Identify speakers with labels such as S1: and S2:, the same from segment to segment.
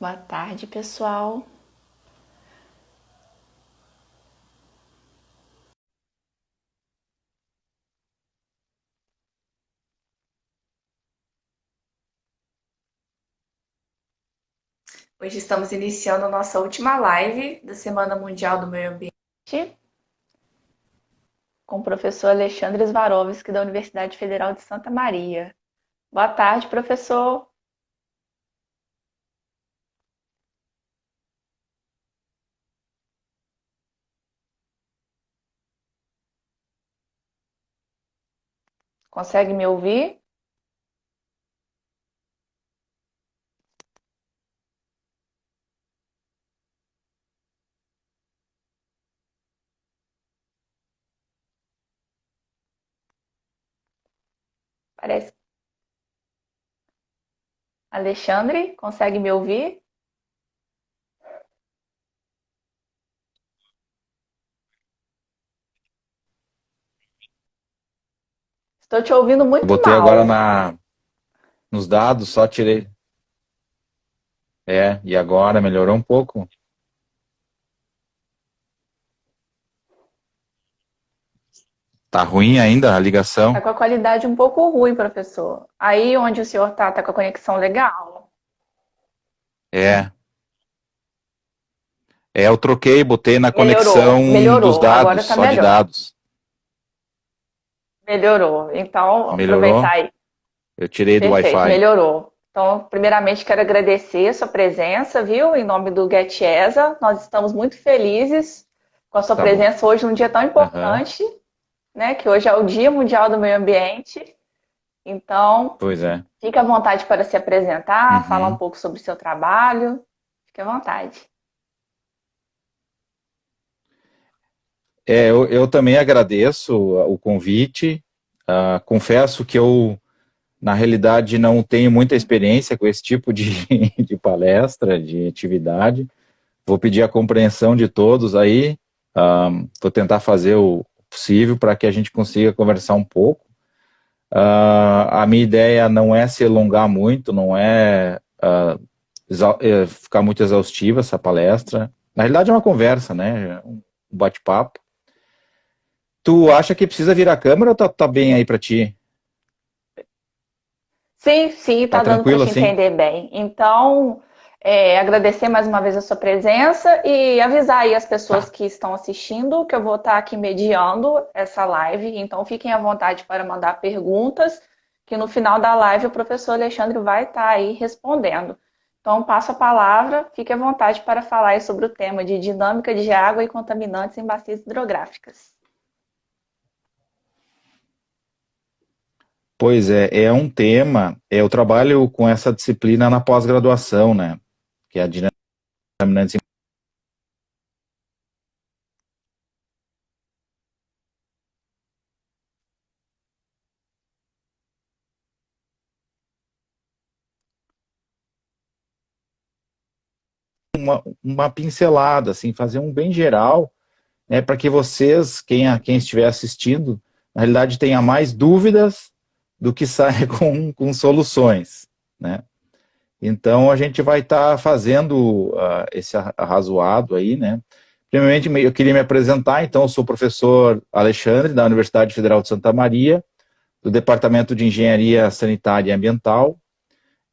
S1: Boa tarde, pessoal. Hoje estamos iniciando a nossa última live da Semana Mundial do Meio Ambiente com o professor Alexandre Swarovski, da Universidade Federal de Santa Maria. Boa tarde, professor. Consegue me ouvir? Parece. Alexandre, consegue me ouvir? Estou te ouvindo
S2: Eu
S1: muito
S2: botei agora
S1: mal.
S2: nos dados, só tirei. E agora melhorou um pouco. Tá ruim ainda a ligação?
S1: Está com a qualidade um pouco ruim, professor. Aí onde o senhor está, está com a conexão legal?
S2: É, eu troquei, botei na conexão
S1: Melhorou,
S2: dos
S1: melhorou. Agora
S2: dados,
S1: está
S2: só de
S1: melhor.
S2: dados.
S1: Melhorou. Então, aproveitar
S2: Melhorou?
S1: aí.
S2: Eu tirei do
S1: Perfeito,
S2: Wi-Fi.
S1: melhorou. Então, primeiramente, quero agradecer a sua presença, viu? Em nome do GetESA. Nós estamos muito felizes com a sua
S2: Tá bom.
S1: presença hoje num dia tão
S2: Aham.
S1: importante, né? Que hoje é o Dia Mundial do Meio Ambiente. Então,
S2: Pois é.
S1: fique à vontade para se apresentar, falar um
S2: Uhum.
S1: pouco sobre o seu trabalho. Fique à vontade.
S2: Eu também agradeço o convite. Confesso que eu, na realidade, não tenho muita experiência com esse tipo de, de palestra, de atividade. Vou pedir a compreensão de todos aí. Vou tentar fazer o possível para que a gente consiga conversar um pouco. A minha ideia não é se alongar muito, não é, ficar muito exaustiva essa palestra. Na realidade é uma conversa, né? Um bate-papo. Tu acha que precisa virar a câmera ou tá bem aí para ti?
S1: Sim, sim,
S2: Tá
S1: está dando para
S2: tranquilo
S1: te
S2: assim?
S1: entender bem. Então, agradecer mais uma vez a sua presença e avisar aí as pessoas
S2: Tá.
S1: que estão assistindo que eu vou estar aqui mediando essa live. Então, fiquem à vontade para mandar perguntas, que no final da live o professor Alexandre vai estar aí respondendo. Então, passo a palavra, fique à vontade para falar aí sobre o tema de dinâmica de água e contaminantes em bacias hidrográficas.
S2: Pois é um tema. Eu trabalho com essa disciplina na pós-graduação, né? Que é a dinâmica uma pincelada, assim, fazer um bem geral, né, para que vocês, quem estiver assistindo, na realidade tenha mais dúvidas do que saia com soluções, né? Então a gente vai estar fazendo esse arrazoado aí, né? Primeiramente eu queria me apresentar, então eu sou o professor Alexandre, da Universidade Federal de Santa Maria, do Departamento de Engenharia Sanitária e Ambiental.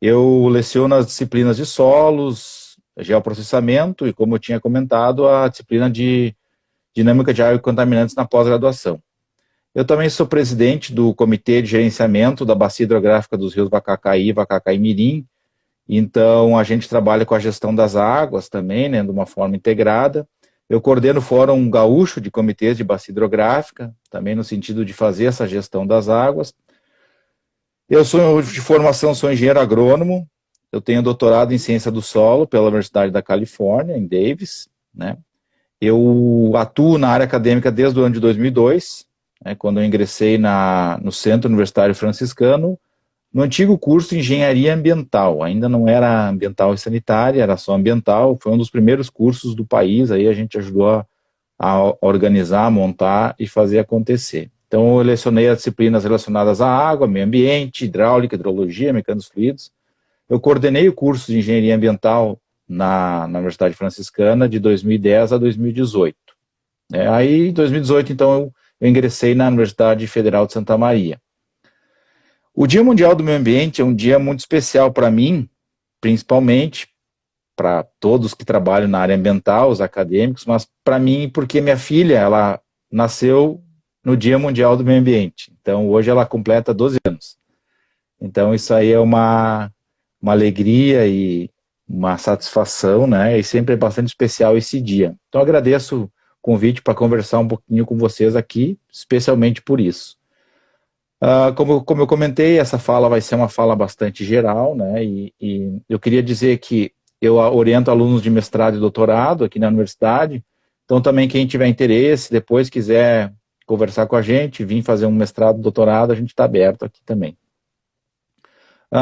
S2: Eu leciono as disciplinas de solos, geoprocessamento e, como eu tinha comentado, a disciplina de dinâmica de água e contaminantes na pós-graduação. Eu também sou presidente do Comitê de Gerenciamento da Bacia Hidrográfica dos Rios Vacacaí e Vacacaí-Mirim, então a gente trabalha com a gestão das águas também, né, de uma forma integrada. Eu coordeno o Fórum Gaúcho de Comitês de Bacia Hidrográfica, também no sentido de fazer essa gestão das águas. Eu sou de formação, sou engenheiro agrônomo, eu tenho doutorado em ciência do solo pela Universidade da Califórnia, em Davis, né? Eu atuo na área acadêmica desde o ano de 2002, né, quando eu ingressei no Centro Universitário Franciscano, no antigo curso de Engenharia Ambiental. Ainda não era ambiental e sanitária, era só ambiental. Foi um dos primeiros cursos do país, aí a gente ajudou a organizar, a montar e fazer acontecer. Então, eu lecionei as disciplinas relacionadas à água, meio ambiente, hidráulica, hidrologia, mecânicos fluidos. Eu coordenei o curso de Engenharia Ambiental na Universidade Franciscana de 2010 a 2018. Aí, em 2018, então, eu ingressei na Universidade Federal de Santa Maria. O Dia Mundial do Meio Ambiente é um dia muito especial para mim, principalmente para todos que trabalham na área ambiental, os acadêmicos, mas para mim, porque minha filha, ela nasceu no Dia Mundial do Meio Ambiente. Então, hoje ela completa 12 anos. Então, isso aí é uma alegria e uma satisfação, né? E sempre é bastante especial esse dia. Então, agradeço o convite para conversar um pouquinho com vocês aqui, especialmente por isso. Como eu comentei, essa fala vai ser uma fala bastante geral, né? E eu queria dizer que eu oriento alunos de mestrado e doutorado aqui na universidade. Então, também quem tiver interesse, depois quiser conversar com a gente, vir fazer um mestrado, doutorado, a gente está aberto aqui também.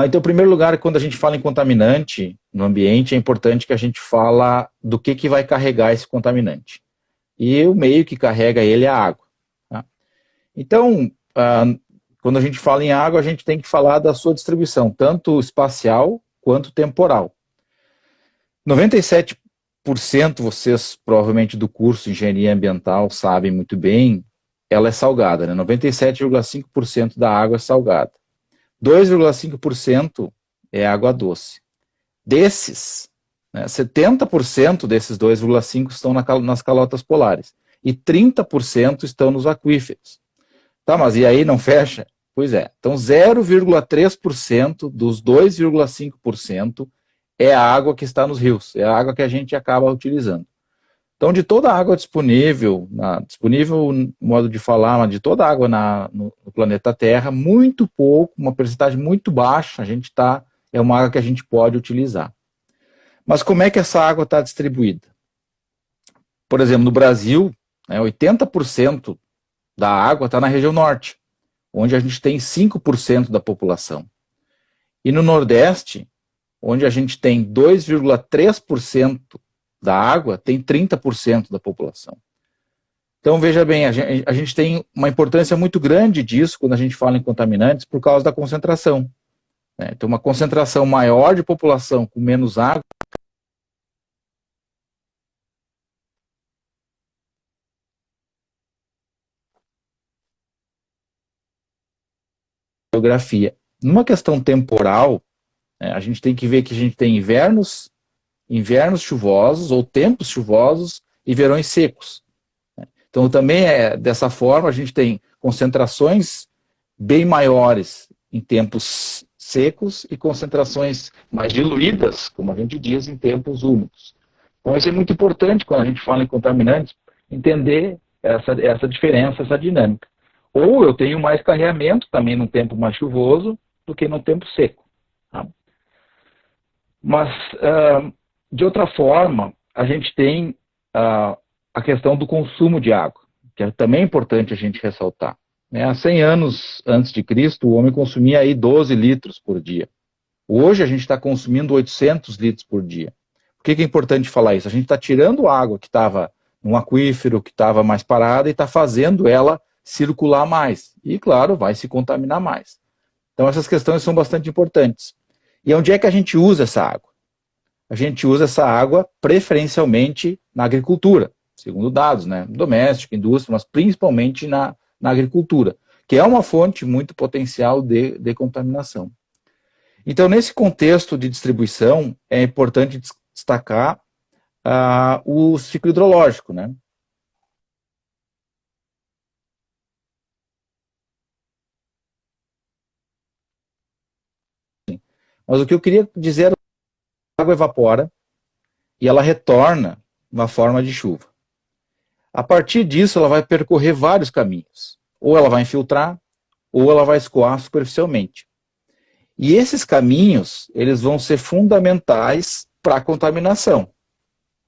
S2: Então, em primeiro lugar, quando a gente fala em contaminante no ambiente, é importante que a gente fala do que vai carregar esse contaminante. E o meio que carrega ele é a água. Tá? Então, quando a gente fala em água, a gente tem que falar da sua distribuição, tanto espacial quanto temporal. 97%, vocês provavelmente do curso de Engenharia Ambiental sabem muito bem, ela é salgada, né? 97,5% da água é salgada. 2,5% é água doce. Desses, né, 70% desses 2,5% estão nas calotas polares e 30% estão nos aquíferos. Tá, mas e aí não fecha? Pois é. Então 0,3% dos 2,5% é a água que está nos rios, é a água que a gente acaba utilizando. Então, de toda a água disponível, disponível, modo de falar, mas de toda a água no planeta Terra, muito pouco, uma percentagem muito baixa, é uma água que a gente pode utilizar. Mas como é que essa água está distribuída? Por exemplo, no Brasil, 80% da água está na região norte, onde a gente tem 5% da população. E no Nordeste, onde a gente tem 2,3% da água, tem 30% da população. Então, veja bem, a gente tem uma importância muito grande disso quando a gente fala em contaminantes por causa da concentração. Né? Então, uma concentração maior de população com menos água geografia. Numa questão temporal, a gente tem que ver que a gente tem invernos chuvosos ou tempos chuvosos e verões secos. Então também dessa forma a gente tem concentrações bem maiores em tempos secos e concentrações mais diluídas, como a gente diz, em tempos úmidos. Então isso é muito importante quando a gente fala em contaminantes, entender essa diferença, essa dinâmica. Ou eu tenho mais carreamento também no tempo mais chuvoso do que no tempo seco. Tá? Mas de outra forma, a gente tem a questão do consumo de água, que é também importante a gente ressaltar. Há 100 anos antes de Cristo, o homem consumia aí 12 litros por dia. Hoje a gente está consumindo 800 litros por dia. Por que é importante falar isso? A gente está tirando água que estava num aquífero, que estava mais parada, e está fazendo ela circular mais. E, claro, vai se contaminar mais. Então, essas questões são bastante importantes. E onde é que a gente usa essa água? A gente usa essa água preferencialmente na agricultura, segundo dados, né? Doméstico, indústria, mas principalmente na agricultura, que é uma fonte muito potencial de contaminação. Então, nesse contexto de distribuição, é importante destacar o ciclo hidrológico, né? Mas o que eu queria dizer é que a água evapora e ela retorna na forma de chuva. A partir disso, ela vai percorrer vários caminhos. Ou ela vai infiltrar, ou ela vai escoar superficialmente. E esses caminhos, eles vão ser fundamentais para a contaminação.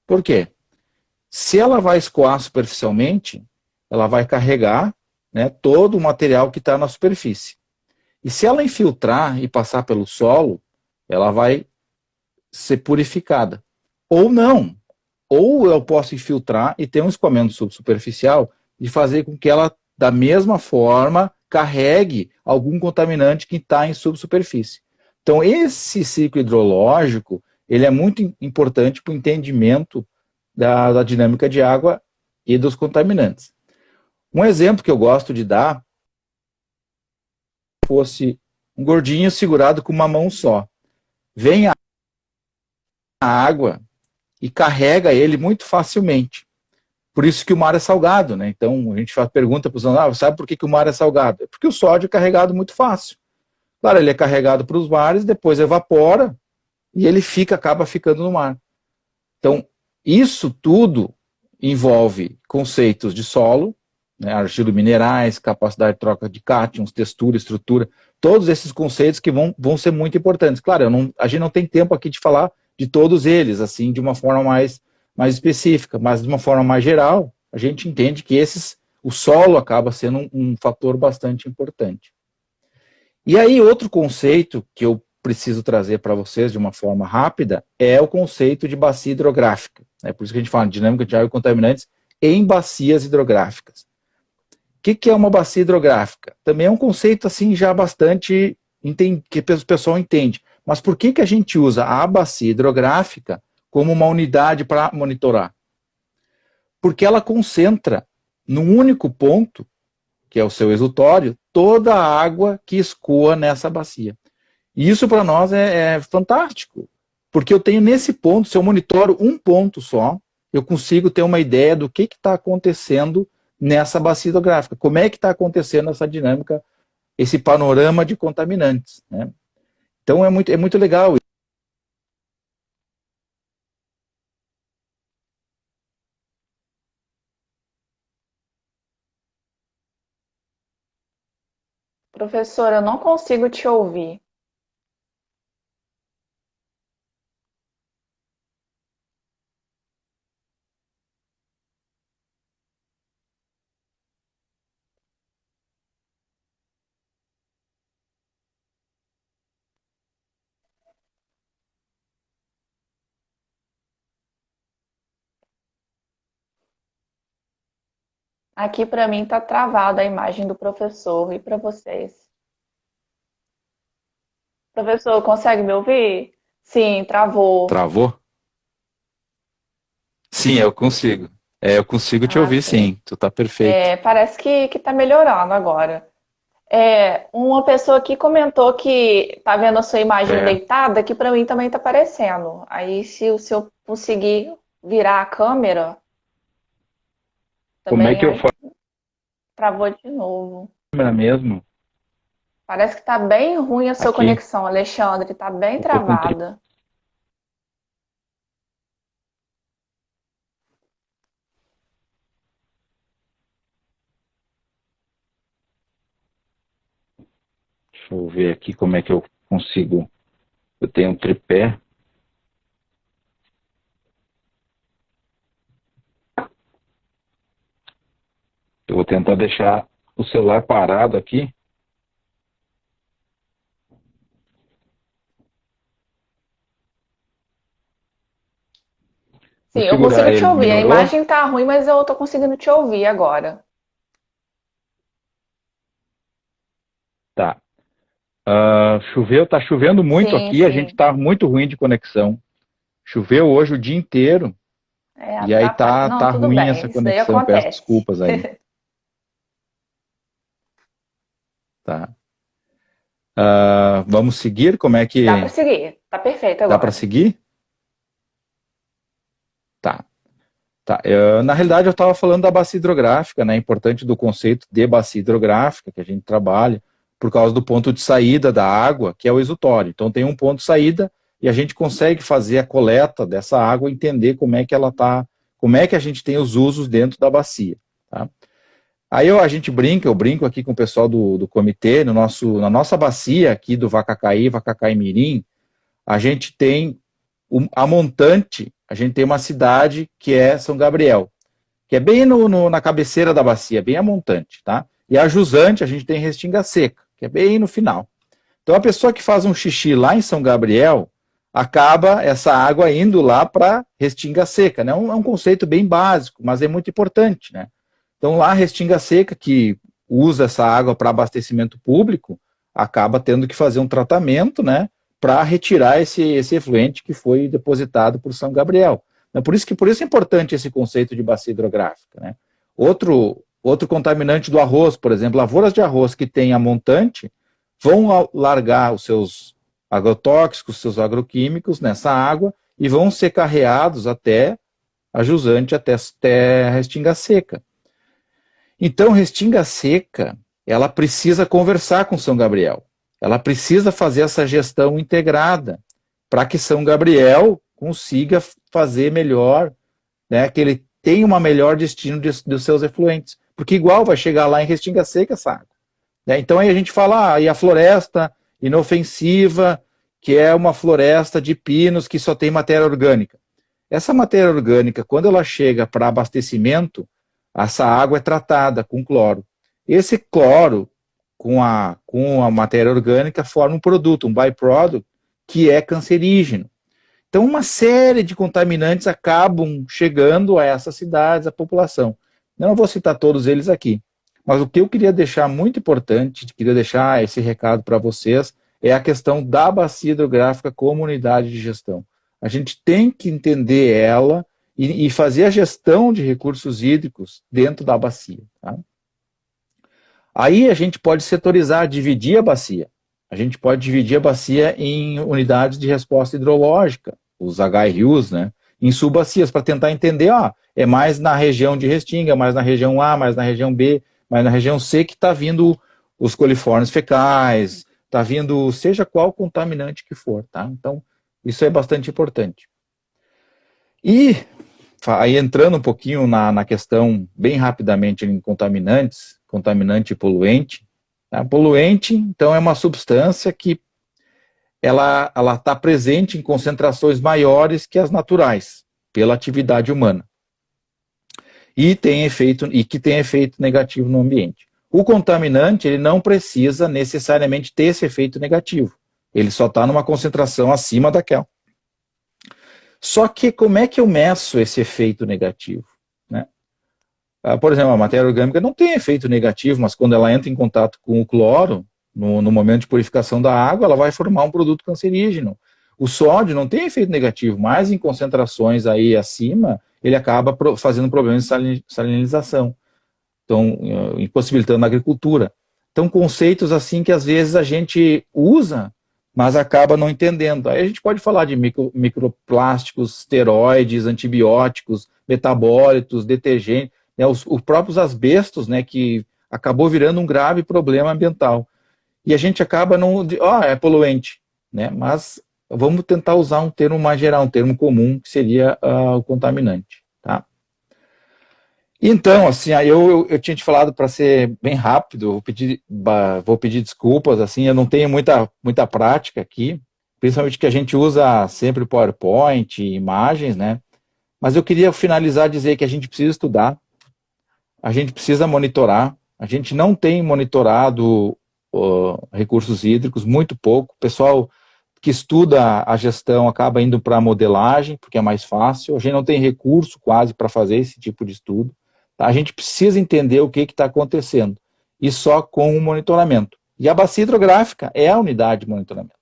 S2: Por quê? Se ela vai escoar superficialmente, ela vai carregar, né, todo o material que está na superfície. E se ela infiltrar e passar pelo solo, ela vai ser purificada. Ou não. Ou eu posso infiltrar e ter um escoamento subsuperficial e fazer com que ela, da mesma forma, carregue algum contaminante que está em subsuperfície. Então, esse ciclo hidrológico, ele é muito importante para o entendimento da dinâmica de água e dos contaminantes. Um exemplo que eu gosto de dar fosse um gordinho segurado com uma mão só. Vem a água e carrega ele muito facilmente. Por isso que o mar é salgado, né? Então a gente faz pergunta para os alunos, sabe por que o mar é salgado? É porque o sódio é carregado muito fácil. Claro, ele é carregado para os mares, depois evapora e ele acaba ficando no mar. Então, isso tudo envolve conceitos de solo, né, argilo-minerais, capacidade de troca de cátions, textura, estrutura, todos esses conceitos que vão ser muito importantes. Claro, a gente não tem tempo aqui de falar de todos eles, assim, de uma forma mais específica, mas de uma forma mais geral, a gente entende que o solo acaba sendo um fator bastante importante. E aí, outro conceito que eu preciso trazer para vocês de uma forma rápida é o conceito de bacia hidrográfica. É por isso que a gente fala de dinâmica de água e contaminantes em bacias hidrográficas. O que é uma bacia hidrográfica? Também é um conceito assim já bastante que o pessoal entende. Mas por que a gente usa a bacia hidrográfica como uma unidade para monitorar? Porque ela concentra num único ponto, que é o seu exutório, toda a água que escoa nessa bacia. E isso para nós é fantástico, porque eu tenho nesse ponto, se eu monitoro um ponto só, eu consigo ter uma ideia do que está acontecendo nessa bacia hidrográfica, como é que está acontecendo essa dinâmica, esse panorama de contaminantes, né? Então é muito legal.
S1: Professor, eu não consigo te ouvir. Aqui para mim está travada a imagem do professor e para vocês. Professor, consegue me ouvir? Sim, travou.
S2: Travou? Sim, eu consigo. Eu consigo te
S1: Ah,
S2: ouvir,
S1: sim.
S2: sim. Tu tá perfeito.
S1: Parece que está melhorando agora. Uma pessoa aqui comentou que está vendo a sua imagem
S2: É.
S1: deitada, que para mim também está aparecendo. Aí, se o senhor conseguir virar a câmera,
S2: Como é
S1: também
S2: que eu faço
S1: travou de novo.
S2: mesmo?
S1: Parece que está bem ruim a sua
S2: Aqui.
S1: conexão, Alexandre. Está bem
S2: Eu tô com
S1: travada.
S2: Deixa eu ver aqui como é que eu consigo. Eu tenho um tripé. Eu vou tentar deixar o celular parado aqui.
S1: Sim,
S2: Vou
S1: eu
S2: segurar
S1: consigo te
S2: ele.
S1: ouvir. A
S2: Melhorou?
S1: imagem tá ruim, mas eu tô conseguindo te ouvir agora.
S2: Tá. Choveu, tá chovendo muito
S1: Sim,
S2: aqui. A gente
S1: sim.
S2: tá muito ruim de conexão. Choveu hoje o dia inteiro. E aí
S1: Atrapalha. Não,
S2: tá
S1: tudo
S2: ruim
S1: bem.
S2: essa
S1: Isso daí
S2: conexão. Peço
S1: acontece.
S2: desculpas aí. Tá. Vamos seguir? Como é
S1: Dá para
S2: que
S1: seguir. Tá perfeito
S2: dá para
S1: agora.
S2: seguir? Tá. Tá. Na realidade, eu estava falando da bacia hidrográfica, né? Importante do conceito de bacia hidrográfica que a gente trabalha, por causa do ponto de saída da água, que é o exutório. Então, tem um ponto de saída e a gente consegue fazer a coleta dessa água, entender como é que ela tá, como é que a gente tem os usos dentro da bacia. Tá? Aí a gente brinca, eu brinco aqui com o pessoal do comitê, na nossa bacia aqui do Vacacaí Mirim, a gente tem a montante, a gente tem uma cidade que é São Gabriel, que é bem na cabeceira da bacia, bem a montante, tá? E a jusante, a gente tem Restinga Seca, que é bem no final. Então a pessoa que faz um xixi lá em São Gabriel, acaba essa água indo lá para Restinga Seca, né? É um conceito bem básico, mas é muito importante, né? Então lá a Restinga Seca, que usa essa água para abastecimento público, acaba tendo que fazer um tratamento, né? para retirar esse efluente que foi depositado por São Gabriel. Por isso é importante esse conceito de bacia hidrográfica, né? Outro contaminante do arroz, por exemplo, lavouras de arroz que têm a montante vão largar os seus agrotóxicos, seus agroquímicos nessa água e vão ser carreados até a jusante, até a restinga seca. Então, restinga seca, ela precisa conversar com São Gabriel. Ela precisa fazer essa gestão integrada para que São Gabriel consiga fazer melhor, né, que ele tenha uma melhor destino dos seus efluentes. Porque igual vai chegar lá em restinga seca essa água. Né? Então aí a gente fala, e a floresta inofensiva, que é uma floresta de pinos que só tem matéria orgânica. Essa matéria orgânica, quando ela chega para abastecimento, essa água é tratada com cloro. Esse cloro, com a matéria orgânica, forma um produto, um byproduct, que é cancerígeno. Então, uma série de contaminantes acabam chegando a essas cidades, a população. Eu não vou citar todos eles aqui, mas o que eu queria deixar muito importante, queria deixar esse recado para vocês, é a questão da bacia hidrográfica como unidade de gestão. A gente tem que entender ela e fazer a gestão de recursos hídricos dentro da bacia. Tá? Aí a gente pode setorizar, dividir a bacia. A gente pode dividir a bacia em unidades de resposta hidrológica, os HRUs, né? Em subbacias, para tentar entender, é mais na região de Restinga, mais na região A, mais na região B, mais na região C que está vindo os coliformes fecais, está vindo seja qual contaminante que for, tá? Então, isso é bastante importante. E aí entrando um pouquinho na questão, bem rapidamente, em contaminantes, contaminante e poluente. Tá? Poluente, então, é uma substância que ela está presente em concentrações maiores que as naturais, pela atividade humana. E que tem efeito negativo no ambiente. O contaminante, ele não precisa necessariamente ter esse efeito negativo. Ele só está numa concentração acima daquela. Só que como é que eu meço esse efeito negativo? Né? Por exemplo, a matéria orgânica não tem efeito negativo, mas quando ela entra em contato com o cloro, no momento de purificação da água, ela vai formar um produto cancerígeno. O sódio não tem efeito negativo, mas em concentrações aí acima, ele acaba fazendo problemas de salinização, então impossibilitando a agricultura. Então, conceitos assim que às vezes a gente usa, mas acaba não entendendo. Aí a gente pode falar de microplásticos, esteroides, antibióticos, metabólitos, detergentes, né, os próprios asbestos, né, que acabou virando um grave problema ambiental. E a gente acaba não... é poluente, né? Mas vamos tentar usar um termo mais geral, um termo comum, que seria o contaminante, tá? Então, assim, eu tinha te falado para ser bem rápido, vou pedir desculpas, assim, eu não tenho muita prática aqui, principalmente que a gente usa sempre PowerPoint, imagens, né? Mas eu queria finalizar dizer que a gente precisa estudar, a gente precisa monitorar, a gente não tem monitorado recursos hídricos, muito pouco. O pessoal que estuda a gestão acaba indo para a modelagem, porque é mais fácil. A gente não tem recurso quase para fazer esse tipo de estudo. Tá? A gente precisa entender o que está acontecendo, e só com o monitoramento. E a bacia hidrográfica é a unidade de monitoramento.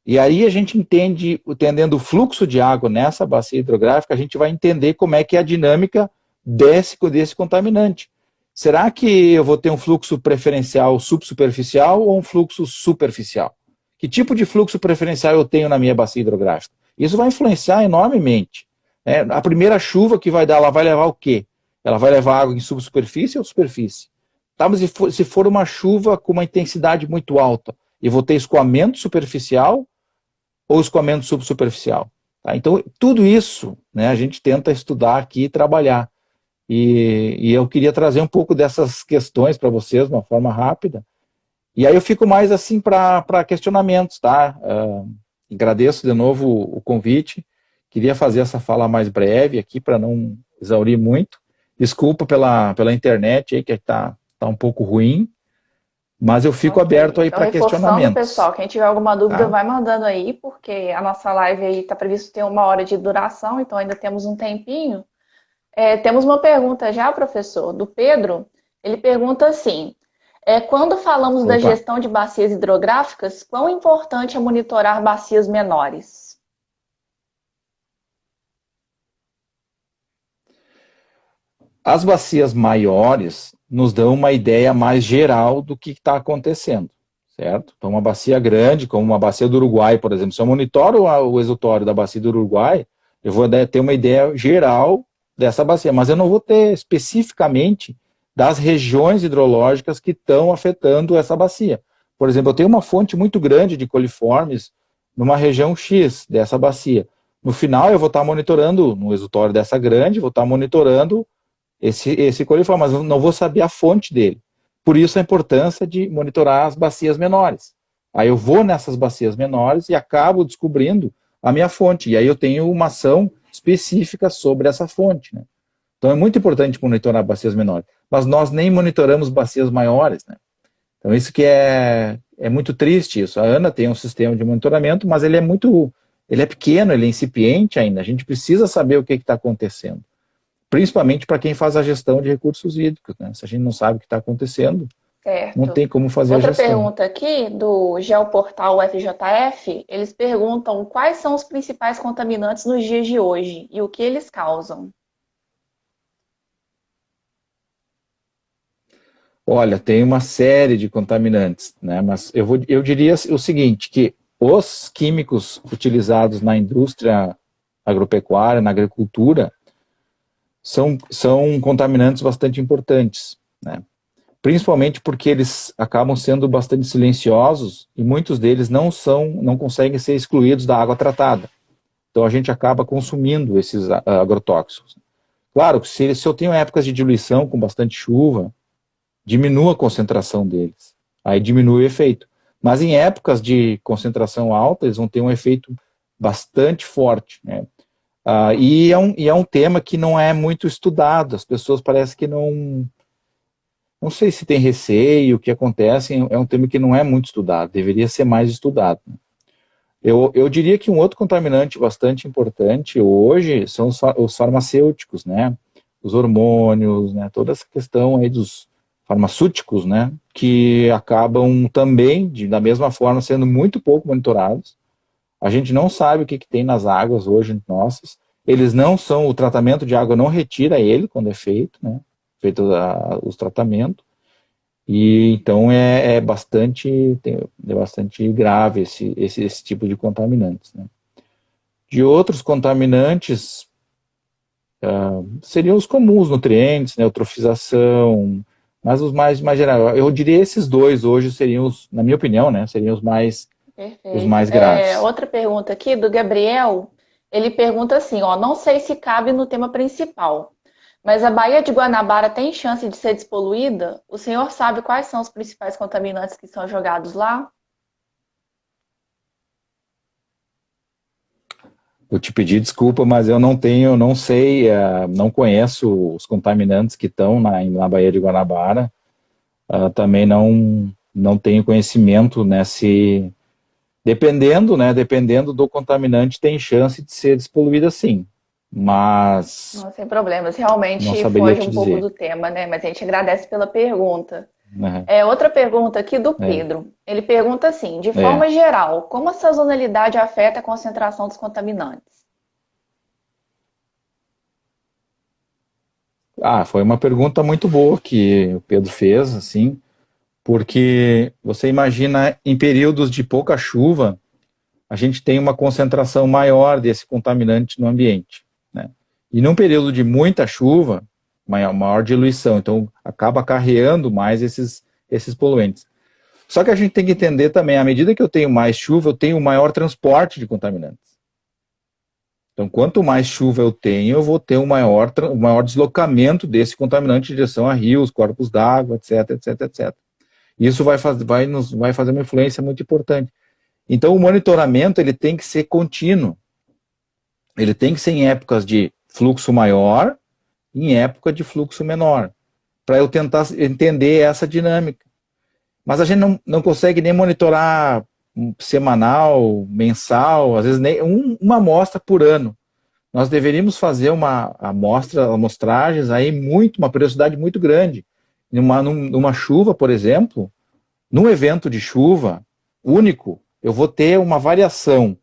S2: E aí a gente entendendo o fluxo de água nessa bacia hidrográfica, a gente vai entender como é que é a dinâmica desse contaminante. Será que eu vou ter um fluxo preferencial subsuperficial ou um fluxo superficial? Que tipo de fluxo preferencial eu tenho na minha bacia hidrográfica? Isso vai influenciar enormemente. Né? A primeira chuva que vai dar, ela vai levar o quê? Ela vai levar água em subsuperfície ou superfície? Tá, mas se for uma chuva com uma intensidade muito alta, eu vou ter escoamento superficial ou escoamento subsuperficial? Tá? Então, tudo isso, né, a gente tenta estudar aqui e trabalhar. E eu queria trazer um pouco dessas questões para vocês, de uma forma rápida. E aí eu fico mais assim para questionamentos, tá? Agradeço de novo o convite. Queria fazer essa fala mais breve aqui para não exaurir muito. Desculpa pela internet aí, que está um pouco ruim, mas eu fico aberto aí para questionamentos.
S1: Pessoal, quem tiver alguma dúvida,
S2: Tá?
S1: vai mandando aí, porque a nossa live aí está previsto ter 1 hora de duração, então ainda temos um tempinho. Temos uma pergunta já, professor, do Pedro. Ele pergunta assim: Quando falamos da
S2: Opa.
S1: gestão de bacias hidrográficas, quão importante é monitorar bacias menores?
S2: As bacias maiores nos dão uma ideia mais geral do que está acontecendo, certo? Então, uma bacia grande, como uma bacia do Uruguai, por exemplo, se eu monitoro o exutório da bacia do Uruguai, eu vou ter uma ideia geral dessa bacia, mas eu não vou ter especificamente das regiões hidrológicas que estão afetando essa bacia. Por exemplo, eu tenho uma fonte muito grande de coliformes numa região X dessa bacia. No final, eu vou estar monitorando, no exutório dessa grande, vou estar monitorando esse coliforme, mas eu não vou saber a fonte dele. Por isso a importância de monitorar as bacias menores. Aí eu vou nessas bacias menores e acabo descobrindo a minha fonte. E aí eu tenho uma ação específica sobre essa fonte, né? Então é muito importante monitorar bacias menores. Mas nós nem monitoramos bacias maiores, né? Então isso que é muito triste isso. A ANA tem um sistema de monitoramento, mas ele é pequeno, ele é incipiente ainda. A gente precisa saber o que está acontecendo. Principalmente para quem faz a gestão de recursos hídricos, né? Se a gente não sabe o que está acontecendo, não
S1: Certo.
S2: tem como fazer a
S1: Outra
S2: gestão.
S1: pergunta aqui do Geoportal FJF, eles perguntam quais são os principais contaminantes nos dias de hoje e o que eles causam.
S2: Olha, tem uma série de contaminantes, né? Mas eu diria o seguinte, que os químicos utilizados na indústria agropecuária, na agricultura, são contaminantes bastante importantes, né? Principalmente porque eles acabam sendo bastante silenciosos e muitos deles não conseguem ser excluídos da água tratada. Então a gente acaba consumindo esses agrotóxicos. Claro que se eu tenho épocas de diluição com bastante chuva, diminua a concentração deles. Aí diminui o efeito. Mas em épocas de concentração alta, eles vão ter um efeito bastante forte, né? E é um tema que não é muito estudado. As pessoas parecem que não sei se tem receio, o que acontece, é um tema que não é muito estudado, deveria ser mais estudado. Eu diria que um outro contaminante bastante importante hoje são os farmacêuticos, né? Os hormônios, né? Toda essa questão aí dos farmacêuticos, né? Que acabam também, da mesma forma, sendo muito pouco monitorados. A gente não sabe o que tem nas águas hoje nossas. Eles não são, o tratamento de água não retira ele quando é feito, né? Feito os tratamentos. E então é bastante grave esse tipo de contaminantes, né? De outros contaminantes, seriam os comuns, nutrientes, né, eutrofização, mas os mais gerais. Eu diria esses dois hoje seriam na minha opinião, né, seriam os
S1: Perfeito.
S2: mais graves.
S1: Outra pergunta aqui do Gabriel, ele pergunta assim, ó, não sei se cabe no tema principal, mas a Baía de Guanabara tem chance de ser despoluída? O senhor sabe quais são os principais contaminantes que são jogados lá?
S2: Vou te pedir desculpa, mas eu não sei, não conheço os contaminantes que estão na Baía de Guanabara. Também não tenho conhecimento, né, se dependendo, né, dependendo do contaminante, tem chance de ser despoluída sim, mas
S1: Não, sem problemas,
S2: não
S1: realmente
S2: saberia
S1: foge
S2: te
S1: um pouco
S2: dizer.
S1: do tema, né? Mas a gente agradece pela pergunta.
S2: Né?
S1: Outra pergunta aqui do
S2: É,
S1: Pedro. Ele pergunta assim, de
S2: é.
S1: forma geral, como a sazonalidade afeta a concentração dos contaminantes?
S2: Foi uma pergunta muito boa que o Pedro fez, assim, porque você imagina em períodos de pouca chuva, a gente tem uma concentração maior desse contaminante no ambiente, né? E num período de muita chuva, maior diluição, então acaba acarreando mais esses poluentes. Só que a gente tem que entender também, à medida que eu tenho mais chuva, eu tenho maior transporte de contaminantes. Então, quanto mais chuva eu tenho, eu vou ter um maior deslocamento desse contaminante em direção a rios, corpos d'água, etc, etc, etc. Isso vai fazer uma influência muito importante. Então, o monitoramento ele tem que ser contínuo. Ele tem que ser em épocas de fluxo maior e em época de fluxo menor, para eu tentar entender essa dinâmica. Mas a gente não consegue nem monitorar semanal, mensal, às vezes nem uma amostra por ano. Nós deveríamos fazer amostragens aí uma periodicidade muito grande. numa chuva, por exemplo, num evento de chuva único, eu vou ter uma variação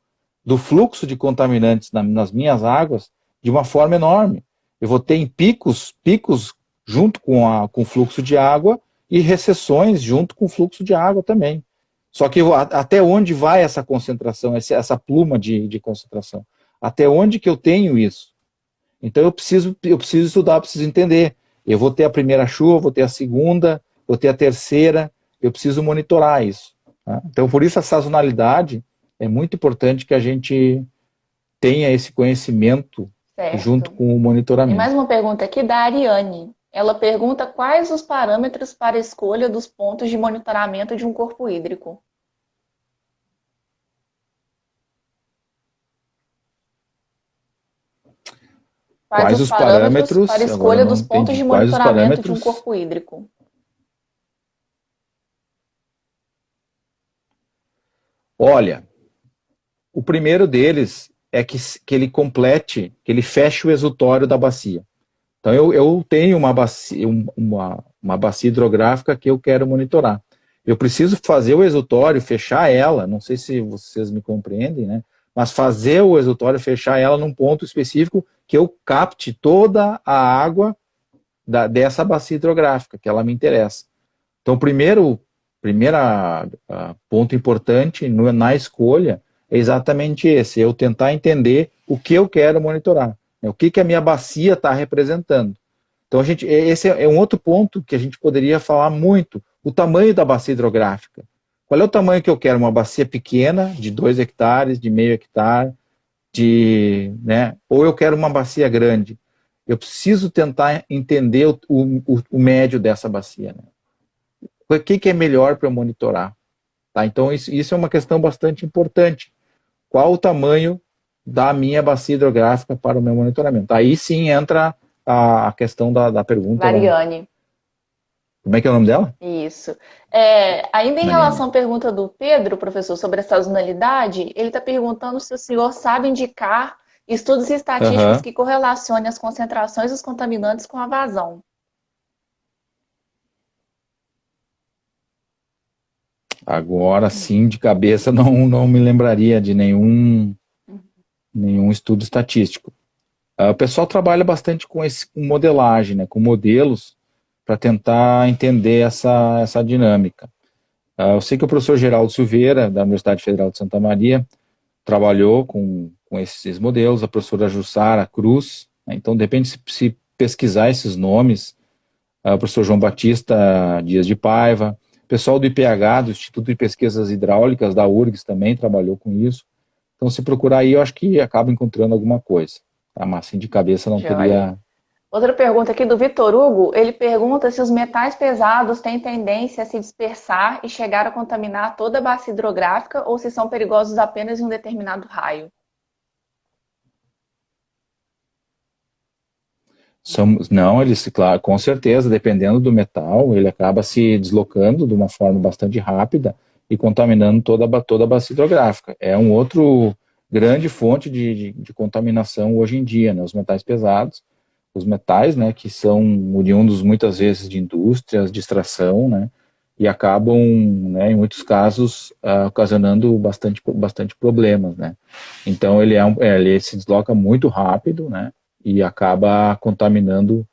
S2: do fluxo de contaminantes nas minhas águas de uma forma enorme. Eu vou ter em picos junto com o fluxo de água e recessões junto com o fluxo de água também. Só que até onde vai essa concentração, essa pluma de concentração? Até onde que eu tenho isso? Então eu preciso estudar, eu preciso entender. Eu vou ter a primeira chuva, vou ter a segunda, vou ter a terceira, eu preciso monitorar isso. Tá? Então por isso a sazonalidade é muito importante que a gente tenha esse conhecimento junto
S1: Certo.
S2: com o
S1: E
S2: monitoramento.
S1: mais uma pergunta aqui da Ariane. Ela pergunta quais os parâmetros para a escolha dos pontos de monitoramento de um corpo hídrico. Quais
S2: Quais
S1: os
S2: os
S1: parâmetros para a
S2: parâmetros? Agora eu
S1: escolha
S2: não
S1: dos pontos
S2: entendi.
S1: de
S2: Quais os
S1: monitoramento de um
S2: parâmetros?
S1: corpo hídrico?
S2: Olha, o primeiro deles é que ele complete, que ele feche o exutório da bacia. Então eu tenho uma bacia hidrográfica que eu quero monitorar. Eu preciso fazer o exutório, fechar ela, não sei se vocês me compreendem, né? Mas fazer o exutório, fechar ela num ponto específico que eu capte toda a água dessa bacia hidrográfica, que ela me interessa. Então, primeira ponto importante na escolha é exatamente esse, eu tentar entender o que eu quero monitorar, né? O que a minha bacia está representando. Então, esse é um outro ponto que a gente poderia falar muito, o tamanho da bacia hidrográfica. Qual é o tamanho que eu quero? Uma bacia pequena, de 2 hectares, de meio hectare, né? Ou eu quero uma bacia grande? Eu preciso tentar entender o médio dessa bacia, né? O que é melhor para eu monitorar? Tá? Então, isso é uma questão bastante importante. Qual o tamanho da minha bacia hidrográfica para o meu monitoramento? Aí sim entra a questão da pergunta lá.
S1: Mariane.
S2: Como é que é o nome dela?
S1: Isso. Ainda em
S2: Mariane.
S1: relação à pergunta do Pedro, professor, sobre a sazonalidade, ele está perguntando se o senhor sabe indicar estudos estatísticos
S2: Aham.
S1: que correlacionem as concentrações dos contaminantes com a vazão.
S2: Agora sim, de cabeça, não me lembraria de nenhum estudo estatístico. O pessoal trabalha bastante com modelagem, né, com modelos, para tentar entender essa dinâmica. Eu sei que o professor Geraldo Silveira, da Universidade Federal de Santa Maria, trabalhou com esses modelos, a professora Jussara Cruz, né, então depende se pesquisar esses nomes, o professor João Batista Dias de Paiva, o pessoal do IPH, do Instituto de Pesquisas Hidráulicas, da URGS, também trabalhou com isso. Então, se procurar aí, eu acho que acaba encontrando alguma coisa. Tá? Mas assim, de cabeça não
S1: Joia.
S2: teria.
S1: Outra pergunta aqui do Vitor Hugo, ele pergunta se os metais pesados têm tendência a se dispersar e chegar a contaminar toda a bacia hidrográfica ou se são perigosos apenas em um determinado raio.
S2: Não, claro, com certeza, dependendo do metal, ele acaba se deslocando de uma forma bastante rápida e contaminando toda a bacia hidrográfica. É um outro grande fonte de contaminação hoje em dia, né? Os metais pesados, os metais, né, que são oriundos muitas vezes de indústrias, de extração, né, e acabam, né, em muitos casos, ocasionando bastante problemas, né. Então ele se desloca muito rápido, né, e acaba contaminando.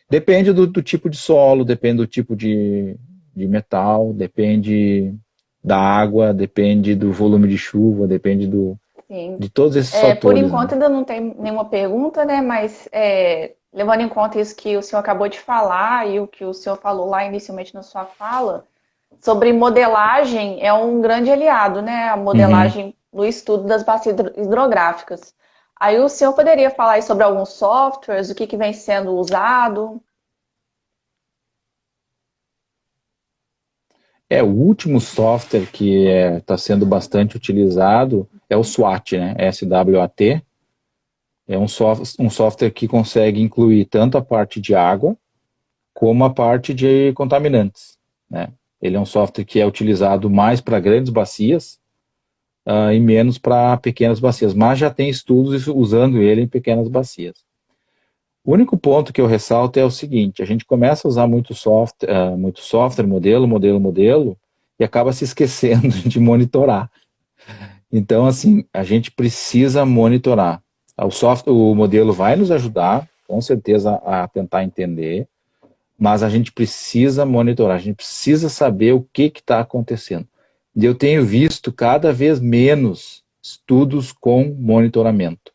S2: Depende do tipo de solo, depende do tipo de metal, depende da água, depende do volume de chuva, depende
S1: Sim.
S2: de todos esses
S1: Por
S2: fatores, né.
S1: enquanto ainda não tem nenhuma pergunta, né? Mas levando em conta isso que o senhor acabou de falar e o que o senhor falou lá inicialmente na sua fala, sobre modelagem é um grande aliado, né? A
S2: Uhum.
S1: modelagem no estudo das bacias hidrográficas. Aí o senhor poderia falar aí sobre alguns softwares, o que vem sendo usado?
S2: O último software que está sendo bastante utilizado é o SWAT, né? SWAT. É um software que consegue incluir tanto a parte de água como a parte de contaminantes, né? Ele é um software que é utilizado mais para grandes bacias e menos para pequenas bacias, mas já tem estudos usando ele em pequenas bacias. O único ponto que eu ressalto é o seguinte: a gente começa a usar muito software, modelo, e acaba se esquecendo de monitorar. Então, assim, a gente precisa monitorar. O modelo vai nos ajudar, com certeza, a tentar entender, mas a gente precisa monitorar, a gente precisa saber o que está acontecendo. E eu tenho visto cada vez menos estudos com monitoramento.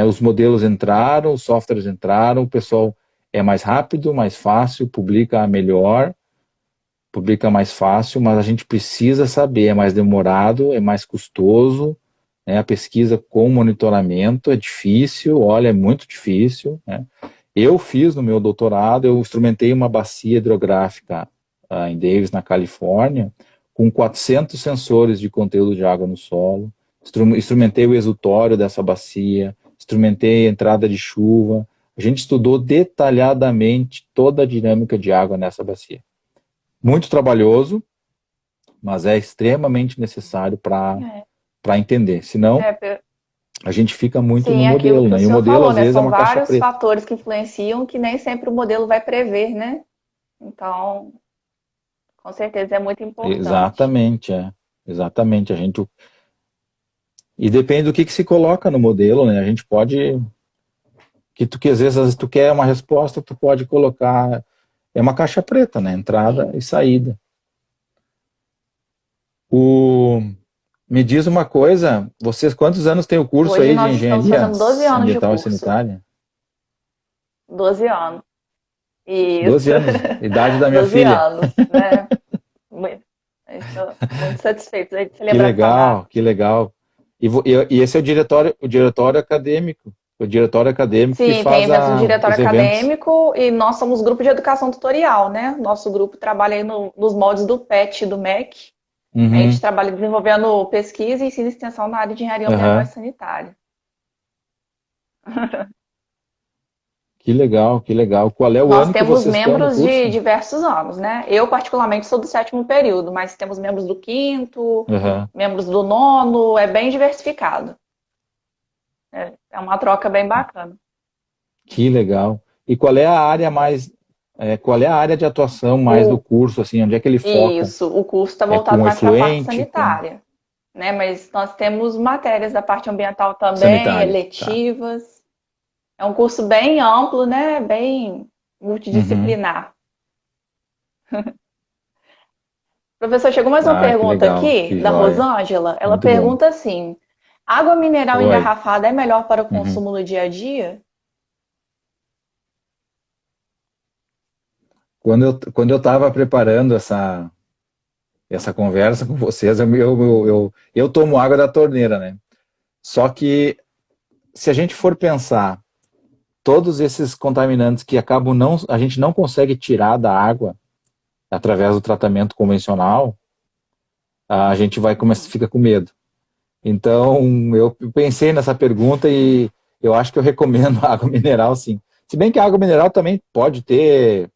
S2: Os modelos entraram, os softwares entraram, o pessoal é mais rápido, mais fácil, publica melhor, publica mais fácil, mas a gente precisa saber, é mais demorado, é mais custoso, né? A pesquisa com monitoramento é difícil, olha, é muito difícil, né? Eu fiz no meu doutorado, eu instrumentei uma bacia hidrográfica em Davis, na Califórnia, com 400 sensores de conteúdo de água no solo, instrumentei o exutório dessa bacia, instrumentei a entrada de chuva, a gente estudou detalhadamente toda a dinâmica de água nessa bacia. Muito trabalhoso, mas é extremamente necessário para entender. Senão, a gente fica muito
S1: sim,
S2: no
S1: é aquilo
S2: modelo,
S1: que o
S2: né? E o
S1: senhor
S2: modelo,
S1: falou,
S2: às
S1: né?
S2: vezes, é
S1: São
S2: uma caixa
S1: vários
S2: preta.
S1: fatores que influenciam que nem sempre o modelo vai prever, né? Então, com certeza é muito importante.
S2: Exatamente, é. Exatamente. E depende do que se coloca no modelo, né? A gente pode... Que às vezes tu quer uma resposta, tu pode colocar... É uma caixa preta, né? Entrada
S1: Sim.
S2: e saída. Me diz uma coisa, vocês quantos anos tem o curso
S1: Hoje
S2: aí de
S1: nós estamos
S2: engenharia
S1: fazendo 12 anos de
S2: ambiental e
S1: curso.
S2: sanitária?
S1: 12 anos.
S2: 12
S1: Isso.
S2: anos, idade da minha
S1: 12
S2: filha.
S1: anos, né? Estou muito satisfeita de
S2: Que
S1: celebrar essa
S2: legal,
S1: data.
S2: que legal. E esse é o diretório acadêmico. O diretório acadêmico que
S1: Sim, tem
S2: faz
S1: eventos do diretório
S2: os eventos.
S1: acadêmico e nós somos grupo de educação tutorial, né? Nosso grupo trabalha aí nos moldes do PET e do MEC. A gente
S2: Uhum,
S1: trabalha desenvolvendo pesquisa e ensino e extensão na área de engenharia ambiental e
S2: uhum.
S1: sanitária.
S2: Que legal, que legal. Qual é o
S1: Nós
S2: ano que
S1: temos
S2: vocês estão no
S1: membros de
S2: curso?
S1: diversos anos, né? Eu, particularmente, sou do sétimo período, mas temos membros do quinto,
S2: Uhum.
S1: membros do nono, é bem diversificado. É uma troca bem bacana.
S2: Que legal. E qual é a área de atuação mais do
S1: O,
S2: curso, assim, onde é que ele foca?
S1: isso, o curso está
S2: É
S1: voltado
S2: com
S1: mais para a parte
S2: efluente, com
S1: sanitária, né? Mas nós temos matérias da parte ambiental também,
S2: sanitária, tá.
S1: eletivas. É um curso bem amplo, né? Bem
S2: Uhum.
S1: multidisciplinar. Professor, chegou mais uma
S2: Ah, que
S1: pergunta
S2: legal,
S1: aqui
S2: que
S1: da
S2: joia.
S1: Rosângela. Ela
S2: Muito bom.
S1: pergunta assim: água mineral
S2: Oi.
S1: engarrafada é melhor para o
S2: Uhum.
S1: consumo no dia a dia?
S2: Quando eu estava preparando essa conversa com vocês, eu tomo água da torneira, né? Só que, se a gente for pensar, todos esses contaminantes que a gente não consegue tirar da água através do tratamento convencional, a gente fica com medo. Então, eu pensei nessa pergunta e eu acho que eu recomendo a água mineral, sim. Se bem que a água mineral também pode ter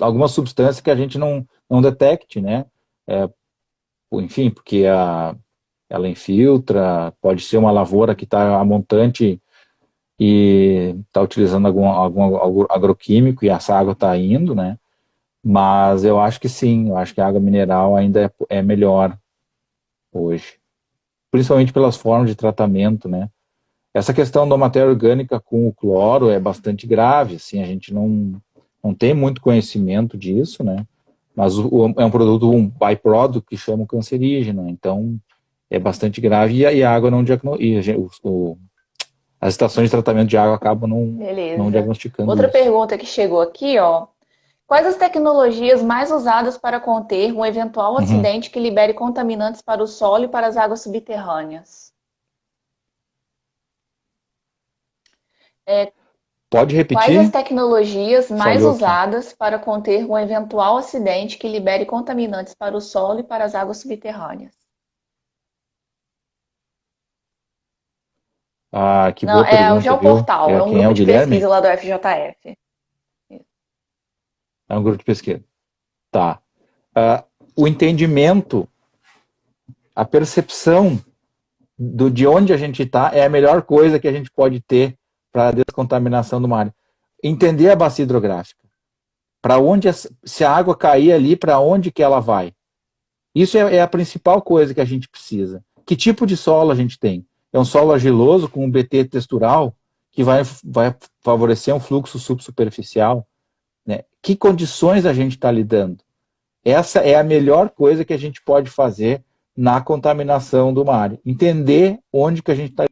S2: algumas substâncias que a gente não detecte, né? É, enfim, porque ela infiltra, pode ser uma lavoura que está a montante e está utilizando algum agroquímico e essa água está indo, né? Mas eu acho que sim, eu acho que a água mineral ainda é melhor hoje. Principalmente pelas formas de tratamento, né? Essa questão da matéria orgânica com o cloro é bastante grave, assim, a gente não tem muito conhecimento disso, né? Mas é um produto, um byproduct que chama cancerígeno, então é bastante grave e a água não diagnostica, as estações de tratamento de água acabam não
S1: Beleza.
S2: diagnosticando
S1: Outra
S2: isso.
S1: pergunta que chegou aqui, ó. Quais as tecnologias mais usadas para conter um eventual
S2: Uhum.
S1: acidente que libere contaminantes para o solo e para as águas subterrâneas? É,
S2: Pode
S1: quais as
S2: repetir?
S1: tecnologias mais
S2: Falhou aqui.
S1: usadas para conter um eventual acidente que libere contaminantes para o solo e para as águas subterrâneas?
S2: Ah, que
S1: Não,
S2: boa
S1: é o
S2: pergunta, viu?
S1: Geoportal, é um
S2: Quem é
S1: grupo
S2: o
S1: de pesquisa
S2: Guilherme?
S1: lá do FJF.
S2: É um grupo de pesquisa. Tá. Ah, o entendimento, a percepção de onde a gente está é a melhor coisa que a gente pode ter para a descontaminação de uma área? Entender a bacia hidrográfica. Para onde, se a água cair ali, para onde que ela vai? Isso é a principal coisa que a gente precisa. Que tipo de solo a gente tem? É um solo argiloso com um BT textural que vai favorecer um fluxo subsuperficial? Né? Que condições a gente está lidando? Essa é a melhor coisa que a gente pode fazer na contaminação do mar. Entender onde que a gente está.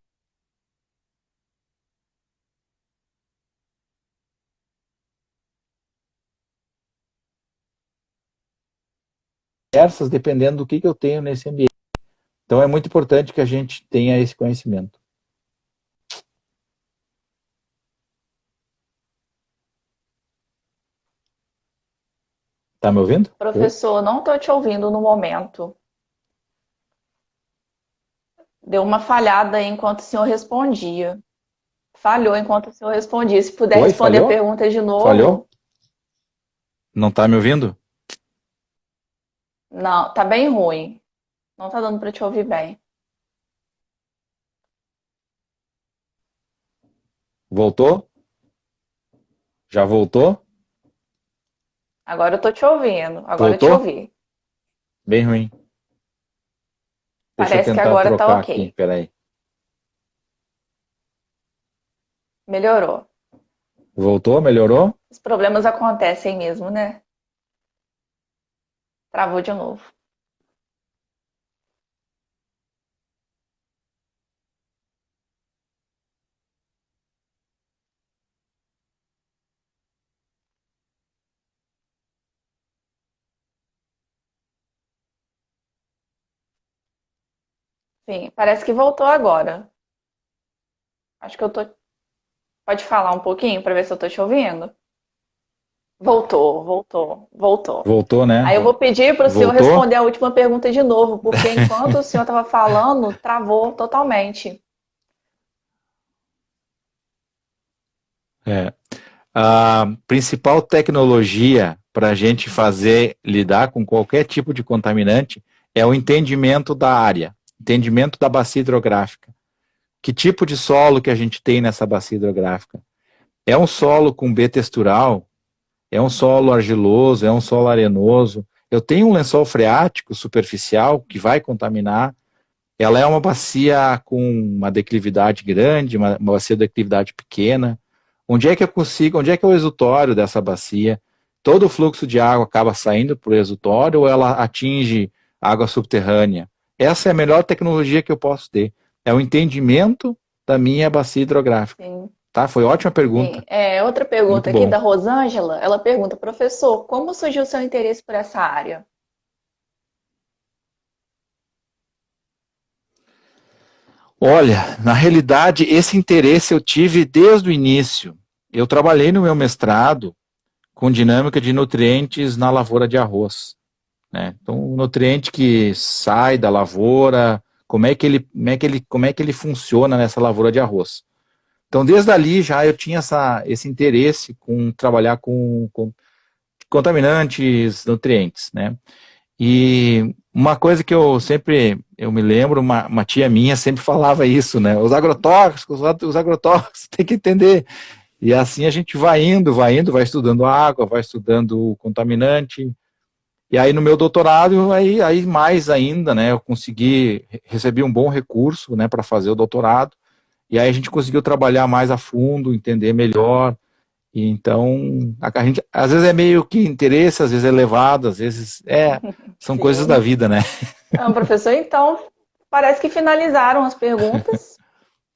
S2: Diversas, dependendo do que eu tenho nesse ambiente. Então é muito importante que a gente tenha esse conhecimento. Tá me ouvindo?
S1: Professor, não estou te ouvindo no momento. Deu uma falhada aí enquanto o senhor respondia. Falhou enquanto o senhor respondia. Se puder responder a pergunta de novo.
S2: Falhou? Não tá me ouvindo?
S1: Não, tá bem ruim. Não tá dando para te ouvir bem.
S2: Voltou? Já voltou?
S1: Agora eu tô te ouvindo. Agora
S2: Voltou?
S1: eu te ouvi.
S2: Bem ruim. Deixa
S1: Parece
S2: eu
S1: que
S2: tentar
S1: agora
S2: trocar
S1: tá ok.
S2: aqui, peraí.
S1: Melhorou.
S2: Voltou? Melhorou?
S1: Os problemas acontecem mesmo, né? Travou de novo. Sim, parece que voltou agora. Acho que eu tô. Pode falar um pouquinho para ver se eu tô te ouvindo? Voltou.
S2: Voltou, né?
S1: Aí eu vou pedir para o senhor
S2: Voltou?
S1: responder a última pergunta de novo, porque enquanto o senhor estava falando, travou totalmente.
S2: A principal tecnologia para a gente lidar com qualquer tipo de contaminante é o entendimento da área, entendimento da bacia hidrográfica. Que tipo de solo que a gente tem nessa bacia hidrográfica? É um solo com B textural? É um solo argiloso? É um solo arenoso? Eu tenho um lençol freático superficial que vai contaminar. Ela é uma bacia com uma declividade grande, uma bacia de declividade pequena. Onde é que eu consigo, onde é que é o exutório dessa bacia? Todo o fluxo de água acaba saindo para o exutório ou ela atinge água subterrânea? Essa é a melhor tecnologia que eu posso ter. É o entendimento da minha bacia hidrográfica.
S1: Sim.
S2: Tá? Foi ótima pergunta.
S1: Sim. Outra pergunta aqui da Rosângela. Ela pergunta, professor, como surgiu o seu interesse por essa área?
S2: Olha, na realidade, esse interesse eu tive desde o início. Eu trabalhei no meu mestrado com dinâmica de nutrientes na lavoura de arroz. Né? Então, o nutriente que sai da lavoura, como é que ele funciona nessa lavoura de arroz. Então, desde ali já eu tinha esse interesse com trabalhar com contaminantes, nutrientes, né? E uma coisa que eu me lembro, uma tia minha sempre falava isso, né? Os agrotóxicos, tem que entender. E assim a gente vai indo, vai estudando água, vai estudando o contaminante. E aí no meu doutorado, aí mais ainda, né? Eu recebi um bom recurso, né, para fazer o doutorado. E aí a gente conseguiu trabalhar mais a fundo, entender melhor. E então, a gente, às vezes é meio que interesse, às vezes é elevado, às vezes são coisas da vida, né?
S1: Não, professor, então, parece que finalizaram as perguntas.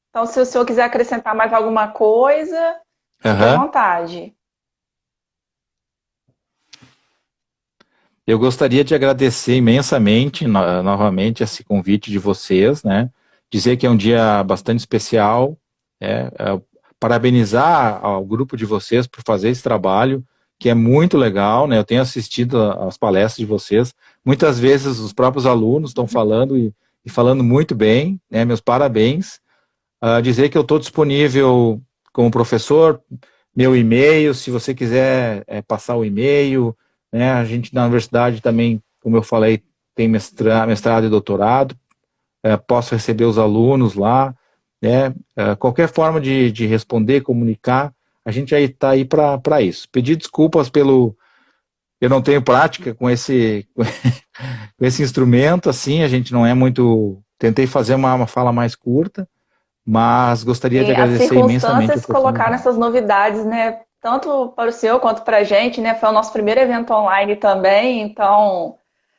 S1: Então, se o senhor quiser acrescentar mais alguma coisa, fique à vontade.
S2: Eu gostaria de agradecer imensamente, novamente, esse convite de vocês, né? Dizer que é um dia bastante especial, parabenizar ao grupo de vocês por fazer esse trabalho, que é muito legal, né? Eu tenho assistido às palestras de vocês. Muitas vezes os próprios alunos estão falando e falando muito bem, né? Meus parabéns. Dizer que eu estou disponível como professor, meu e-mail, se você quiser passar o e-mail, né? A gente na universidade também, como eu falei, tem mestrado e doutorado, posso receber os alunos lá. né? Qualquer forma de responder, comunicar, a gente aí está aí para isso. Pedir desculpas pelo... Eu não tenho prática com esse, com esse instrumento, assim, a gente não é muito... Tentei fazer uma fala mais curta, mas gostaria de
S1: E as
S2: agradecer imensamente a
S1: circunstâncias colocaram
S2: oportunidade.
S1: essas novidades, né? Tanto para o senhor quanto para a gente, né? Foi o nosso primeiro evento online também, então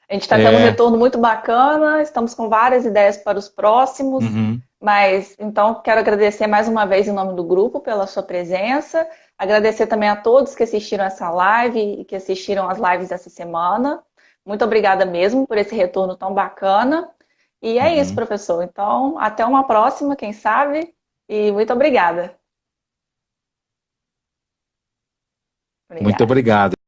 S1: a gente está tendo um
S2: É,
S1: retorno muito bacana, estamos com várias ideias para os próximos,
S2: uhum,
S1: mas então quero agradecer mais uma vez em nome do grupo pela sua presença, agradecer também a todos que assistiram essa live e que assistiram as lives dessa semana. Muito obrigada mesmo por esse retorno tão bacana. E é isso,
S2: uhum.
S1: professor. Então, até uma próxima, quem sabe? E muito obrigada.
S2: Muito
S1: Obrigada.
S2: obrigado.